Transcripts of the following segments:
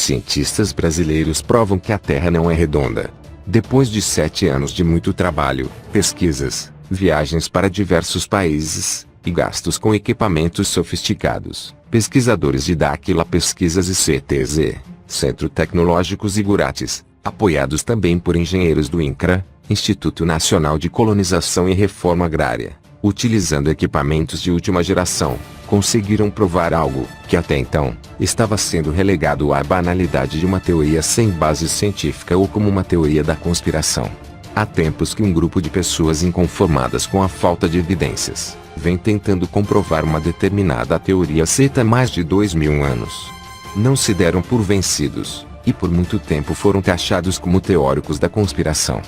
cientistas brasileiros provam que a Terra não é redonda. Depois de 7 anos de muito trabalho, pesquisas, viagens para diversos países, e gastos com equipamentos sofisticados, pesquisadores de Dáquila Pesquisas e CTZ, Centro Tecnológico Zigurates, apoiados também por engenheiros do INCRA, Instituto Nacional de Colonização e Reforma Agrária, utilizando equipamentos de última geração, conseguiram provar algo que até então estava sendo relegado à banalidade de uma teoria sem base científica ou como uma teoria da conspiração. Há tempos que um grupo de pessoas inconformadas com a falta de evidências vem tentando comprovar uma determinada teoria aceita há mais de 2000 anos. Não se deram por vencidos, e por muito tempo foram taxados como teóricos da conspiração.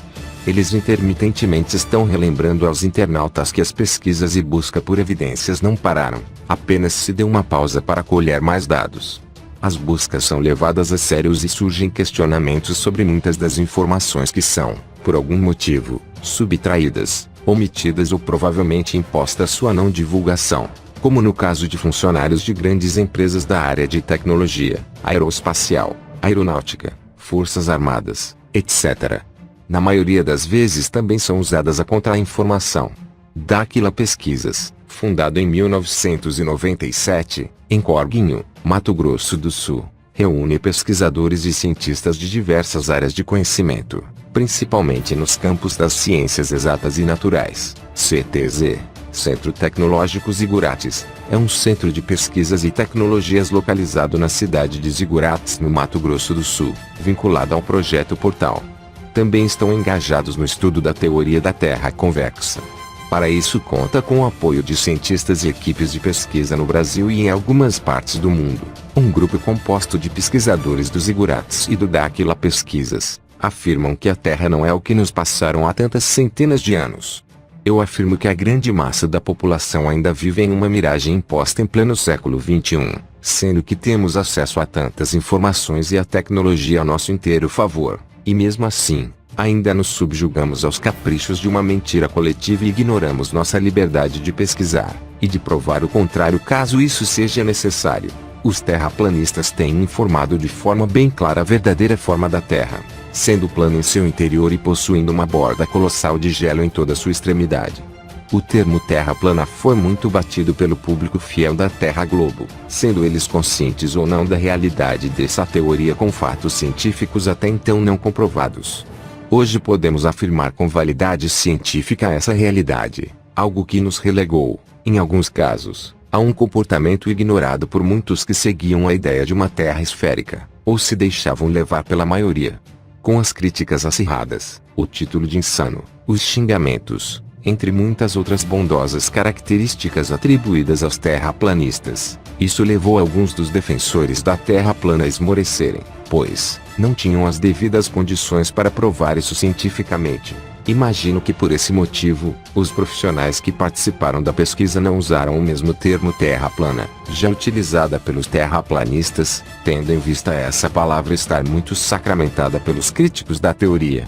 Eles intermitentemente estão relembrando aos internautas que as pesquisas e busca por evidências não pararam, apenas se deu uma pausa para colher mais dados. As buscas são levadas a sério e surgem questionamentos sobre muitas das informações que são, por algum motivo, subtraídas, omitidas ou provavelmente impostas sua não divulgação, como no caso de funcionários de grandes empresas da área de tecnologia, aeroespacial, aeronáutica, forças armadas, etc. Na maioria das vezes também são usadas a contra-informação. Dáquila Pesquisas, fundado em 1997, em Corguinho, Mato Grosso do Sul, reúne pesquisadores e cientistas de diversas áreas de conhecimento, principalmente nos campos das ciências exatas e naturais. CTZ, Centro Tecnológico Zigurates, é um centro de pesquisas e tecnologias localizado na cidade de Zigurates, no Mato Grosso do Sul, vinculado ao projeto Portal. Também estão engajados no estudo da teoria da Terra convexa. Para isso conta com o apoio de cientistas e equipes de pesquisa no Brasil e em algumas partes do mundo. Um grupo composto de pesquisadores do Zigurates e do Dáquila Pesquisas afirmam que a Terra não é o que nos passaram há tantas centenas de anos. Eu afirmo que a grande massa da população ainda vive em uma miragem imposta em pleno século XXI, sendo que temos acesso a tantas informações e a tecnologia a nosso inteiro favor. E mesmo assim, ainda nos subjugamos aos caprichos de uma mentira coletiva e ignoramos nossa liberdade de pesquisar, e de provar o contrário caso isso seja necessário. Os terraplanistas têm informado de forma bem clara a verdadeira forma da Terra, sendo plana em seu interior e possuindo uma borda colossal de gelo em toda sua extremidade. O termo Terra plana foi muito batido pelo público fiel da Terra Globo, sendo eles conscientes ou não da realidade dessa teoria com fatos científicos até então não comprovados. Hoje podemos afirmar com validade científica essa realidade, algo que nos relegou, em alguns casos, a um comportamento ignorado por muitos que seguiam a ideia de uma Terra esférica, ou se deixavam levar pela maioria. Com as críticas acirradas, o título de insano, os xingamentos, entre muitas outras bondosas características atribuídas aos terraplanistas. Isso levou alguns dos defensores da Terra plana a esmorecerem, pois não tinham as devidas condições para provar isso cientificamente. Imagino que por esse motivo, os profissionais que participaram da pesquisa não usaram o mesmo termo Terra plana, já utilizada pelos terraplanistas, tendo em vista essa palavra estar muito sacramentada pelos críticos da teoria.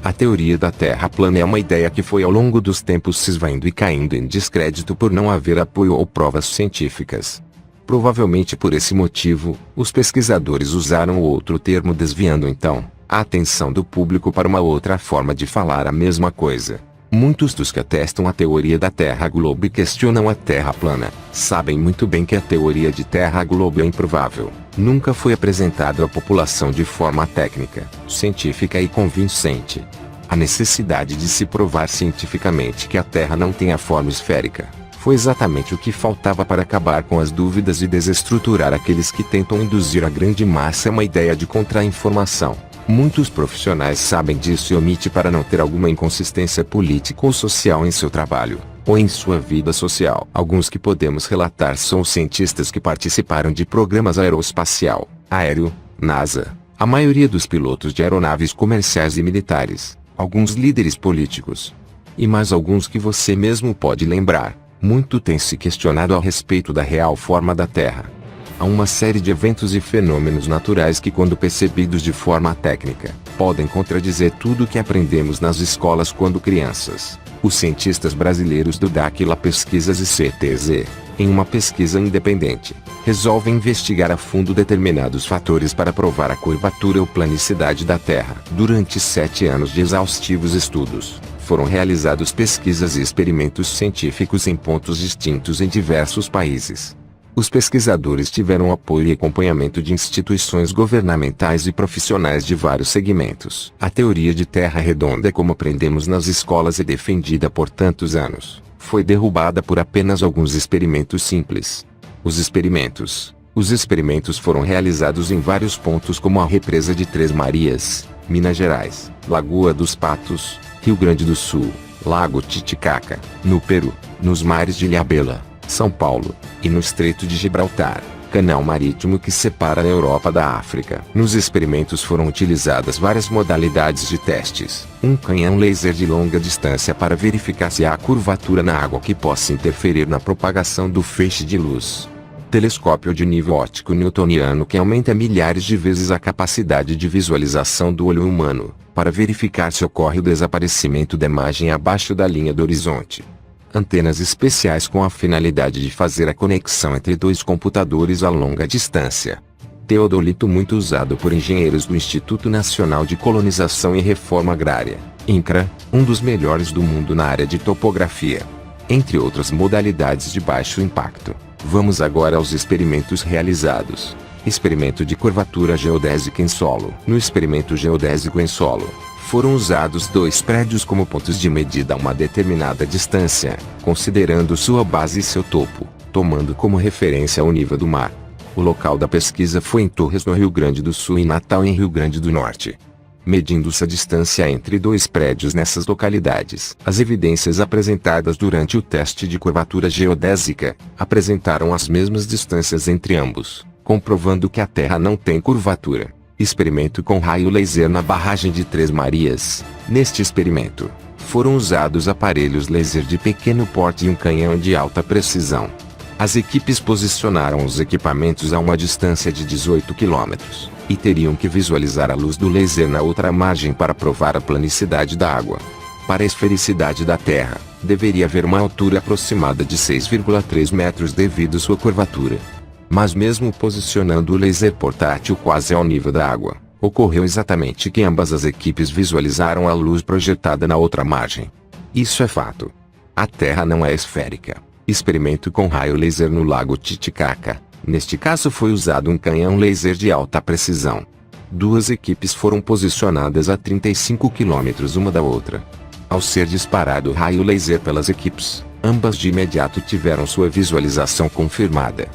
A teoria da Terra plana é uma ideia que foi ao longo dos tempos se esvaindo e caindo em descrédito por não haver apoio ou provas científicas. Provavelmente por esse motivo, os pesquisadores usaram outro termo desviando então a atenção do público para uma outra forma de falar a mesma coisa. Muitos dos que atestam a teoria da Terra Globo e questionam a Terra plana, sabem muito bem que a teoria de Terra Globo é improvável. Nunca foi apresentado à população de forma técnica, científica e convincente. A necessidade de se provar cientificamente que a Terra não tem a forma esférica, foi exatamente o que faltava para acabar com as dúvidas e desestruturar aqueles que tentam induzir a grande massa a uma ideia de contra-informação. Muitos profissionais sabem disso e omitem para não ter alguma inconsistência política ou social em seu trabalho, ou em sua vida social. Alguns que podemos relatar são os cientistas que participaram de programas aeroespacial, aéreo, NASA, a maioria dos pilotos de aeronaves comerciais e militares, alguns líderes políticos, e mais alguns que você mesmo pode lembrar. Muito tem se questionado a respeito da real forma da Terra. Há uma série de eventos e fenômenos naturais que, quando percebidos de forma técnica, podem contradizer tudo o que aprendemos nas escolas quando crianças. Os cientistas brasileiros do Dáquila Pesquisas e CTZ em uma pesquisa independente, resolve investigar a fundo determinados fatores para provar a curvatura ou planicidade da Terra. Durante 7 anos de exaustivos estudos, foram realizados pesquisas e experimentos científicos em pontos distintos em diversos países. Os pesquisadores tiveram apoio e acompanhamento de instituições governamentais e profissionais de vários segmentos. A teoria de Terra redonda, como aprendemos nas escolas e defendida por tantos anos, foi derrubada por apenas alguns experimentos simples. Os experimentos foram realizados em vários pontos como a represa de Três Marias, Minas Gerais, Lagoa dos Patos, Rio Grande do Sul, Lago Titicaca, no Peru, nos mares de Ilhabela, São Paulo, e no Estreito de Gibraltar, canal marítimo que separa a Europa da África. Nos experimentos foram utilizadas várias modalidades de testes. Um canhão laser de longa distância para verificar se há curvatura na água que possa interferir na propagação do feixe de luz. Telescópio de nível óptico newtoniano que aumenta milhares de vezes a capacidade de visualização do olho humano, para verificar se ocorre o desaparecimento da imagem abaixo da linha do horizonte. Antenas especiais com a finalidade de fazer a conexão entre dois computadores a longa distância. Teodolito muito usado por engenheiros do Instituto Nacional de Colonização e Reforma Agrária, INCRA, um dos melhores do mundo na área de topografia. Entre outras modalidades de baixo impacto, vamos agora aos experimentos realizados. Experimento de curvatura geodésica em solo. No experimento geodésico em solo, foram usados 2 prédios como pontos de medida a uma determinada distância, considerando sua base e seu topo, tomando como referência o nível do mar. O local da pesquisa foi em Torres, no Rio Grande do Sul, e Natal, em Rio Grande do Norte. Medindo-se a distância entre 2 prédios nessas localidades, as evidências apresentadas durante o teste de curvatura geodésica apresentaram as mesmas distâncias entre ambos, comprovando que a Terra não tem curvatura. Experimento com raio laser na barragem de Três Marias. Neste experimento, foram usados aparelhos laser de pequeno porte e um canhão de alta precisão. As equipes posicionaram os equipamentos a uma distância de 18 km, e teriam que visualizar a luz do laser na outra margem para provar a planicidade da água. Para a esfericidade da Terra, deveria haver uma altura aproximada de 6,3 metros devido sua curvatura. Mas mesmo posicionando o laser portátil quase ao nível da água, ocorreu exatamente que ambas as equipes visualizaram a luz projetada na outra margem. Isso é fato. A Terra não é esférica. Experimento com raio laser no Lago Titicaca. Neste caso foi usado um canhão laser de alta precisão. 2 equipes foram posicionadas a 35 km uma da outra. Ao ser disparado o raio laser pelas equipes, ambas de imediato tiveram sua visualização confirmada.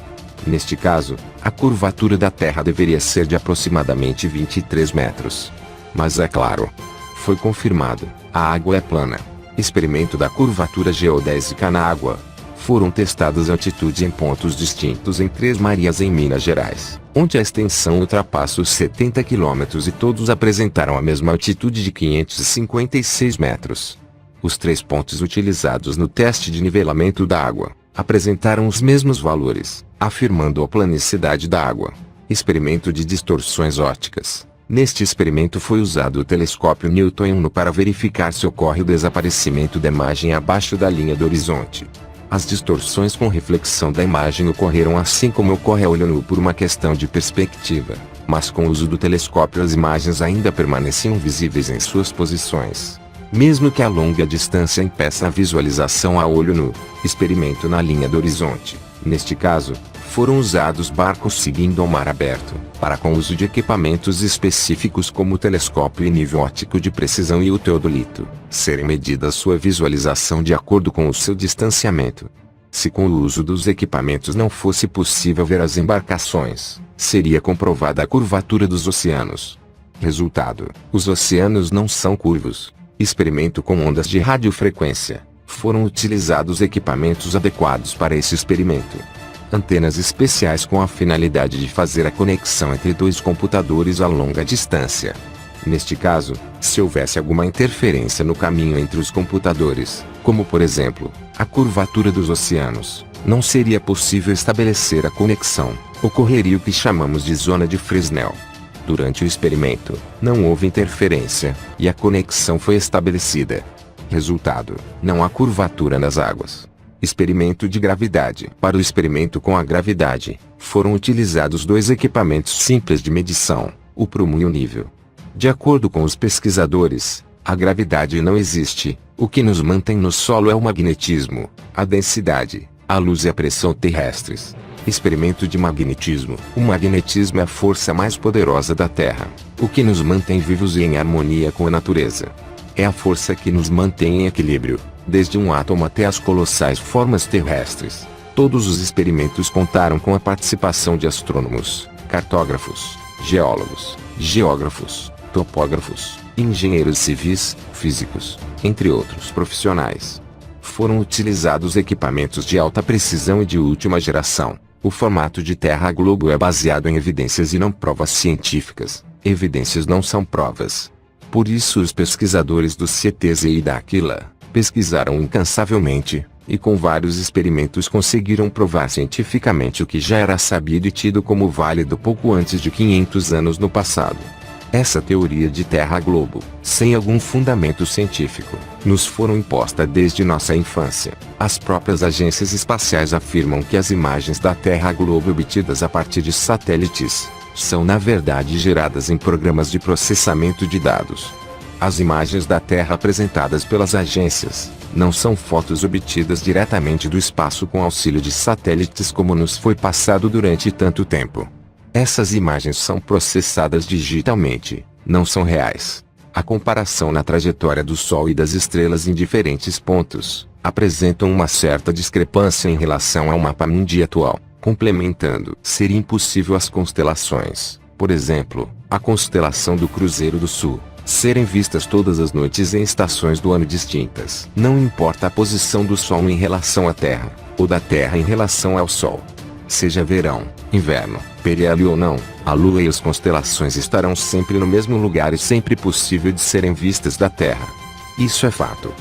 Neste caso, a curvatura da Terra deveria ser de aproximadamente 23 metros. Mas é claro, foi confirmado, a água é plana. Experimento da curvatura geodésica na água. Foram testadas altitudes em pontos distintos em Três Marias, em Minas Gerais, onde a extensão ultrapassa os 70 km e todos apresentaram a mesma altitude de 556 metros. Os 3 pontos utilizados no teste de nivelamento da água apresentaram os mesmos valores, afirmando a planicidade da água. Experimento de distorções ópticas. Neste experimento foi usado o telescópio newtoniano para verificar se ocorre o desaparecimento da imagem abaixo da linha do horizonte. As distorções com reflexão da imagem ocorreram assim como ocorre a olho nu por uma questão de perspectiva, mas com o uso do telescópio as imagens ainda permaneciam visíveis em suas posições, mesmo que a longa distância impeça a visualização a olho nu. Experimento na linha do horizonte. Neste caso, foram usados barcos seguindo ao mar aberto, para com o uso de equipamentos específicos como o telescópio e nível óptico de precisão e o teodolito, serem medidas sua visualização de acordo com o seu distanciamento. Se com o uso dos equipamentos não fosse possível ver as embarcações, seria comprovada a curvatura dos oceanos. Resultado: os oceanos não são curvos. Experimento com ondas de radiofrequência. Foram utilizados equipamentos adequados para esse experimento. Antenas especiais com a finalidade de fazer a conexão entre 2 computadores a longa distância. Neste caso, se houvesse alguma interferência no caminho entre os computadores, como por exemplo, a curvatura dos oceanos, não seria possível estabelecer a conexão. Ocorreria o que chamamos de zona de Fresnel. Durante o experimento, não houve interferência, e a conexão foi estabelecida. Resultado: não há curvatura nas águas. Experimento de gravidade. Para o experimento com a gravidade, foram utilizados dois equipamentos simples de medição, o prumo e o nível. De acordo com os pesquisadores, a gravidade não existe, o que nos mantém no solo é o magnetismo, a densidade, a luz e a pressão terrestres. Experimento de magnetismo. O magnetismo é a força mais poderosa da Terra, o que nos mantém vivos e em harmonia com a natureza. É a força que nos mantém em equilíbrio, desde um átomo até as colossais formas terrestres. Todos os experimentos contaram com a participação de astrônomos, cartógrafos, geólogos, geógrafos, topógrafos, engenheiros civis, físicos, entre outros profissionais. Foram utilizados equipamentos de alta precisão e de última geração. O formato de Terra Globo é baseado em evidências e não provas científicas. Evidências não são provas. Por isso os pesquisadores do CTZ e da Aquila pesquisaram incansavelmente, e com vários experimentos conseguiram provar cientificamente o que já era sabido e tido como válido pouco antes de 500 anos no passado. Essa teoria de Terra Globo, sem algum fundamento científico, nos foram imposta desde nossa infância. As próprias agências espaciais afirmam que as imagens da Terra Globo obtidas a partir de satélites são na verdade geradas em programas de processamento de dados. As imagens da Terra apresentadas pelas agências não são fotos obtidas diretamente do espaço com auxílio de satélites como nos foi passado durante tanto tempo. Essas imagens são processadas digitalmente, não são reais. A comparação na trajetória do Sol e das estrelas em diferentes pontos apresentam uma certa discrepância em relação ao mapa mundi atual. Complementando, seria impossível as constelações, por exemplo, a constelação do Cruzeiro do Sul, serem vistas todas as noites em estações do ano distintas. Não importa a posição do Sol em relação à Terra, ou da Terra em relação ao Sol. Seja verão, inverno, periélio ou não, a Lua e as constelações estarão sempre no mesmo lugar e sempre possível de serem vistas da Terra. Isso é fato.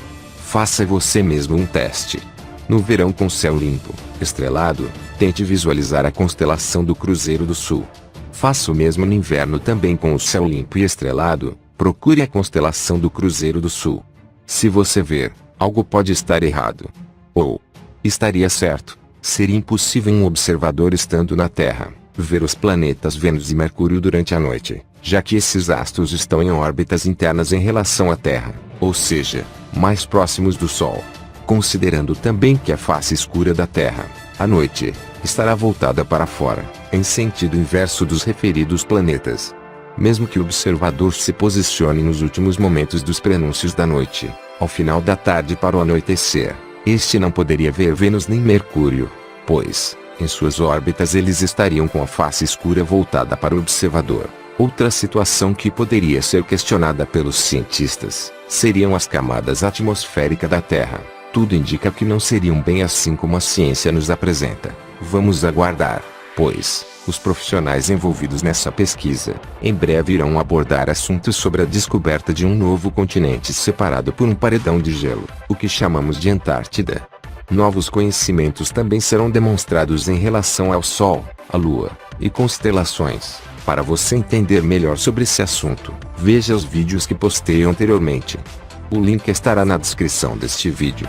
Faça você mesmo um teste. No verão com céu limpo, estrelado, tente visualizar a constelação do Cruzeiro do Sul. Faça o mesmo no inverno também com o céu limpo e estrelado, procure a constelação do Cruzeiro do Sul. Se você ver, algo pode estar errado. Ou estaria certo. Seria impossível um observador estando na Terra ver os planetas Vênus e Mercúrio durante a noite, já que esses astros estão em órbitas internas em relação à Terra, ou seja, mais próximos do Sol. Considerando também que a face escura da Terra, à noite, estará voltada para fora, em sentido inverso dos referidos planetas. Mesmo que o observador se posicione nos últimos momentos dos prenúncios da noite, ao final da tarde para o anoitecer, este não poderia ver Vênus nem Mercúrio, pois, em suas órbitas eles estariam com a face escura voltada para o observador. Outra situação que poderia ser questionada pelos cientistas, seriam as camadas atmosféricas da Terra. Tudo indica que não seriam bem assim como a ciência nos apresenta. Vamos aguardar, pois, os profissionais envolvidos nessa pesquisa, em breve irão abordar assuntos sobre a descoberta de um novo continente separado por um paredão de gelo, o que chamamos de Antártida. Novos conhecimentos também serão demonstrados em relação ao Sol, a Lua, e constelações. Para você entender melhor sobre esse assunto, veja os vídeos que postei anteriormente. O link estará na descrição deste vídeo.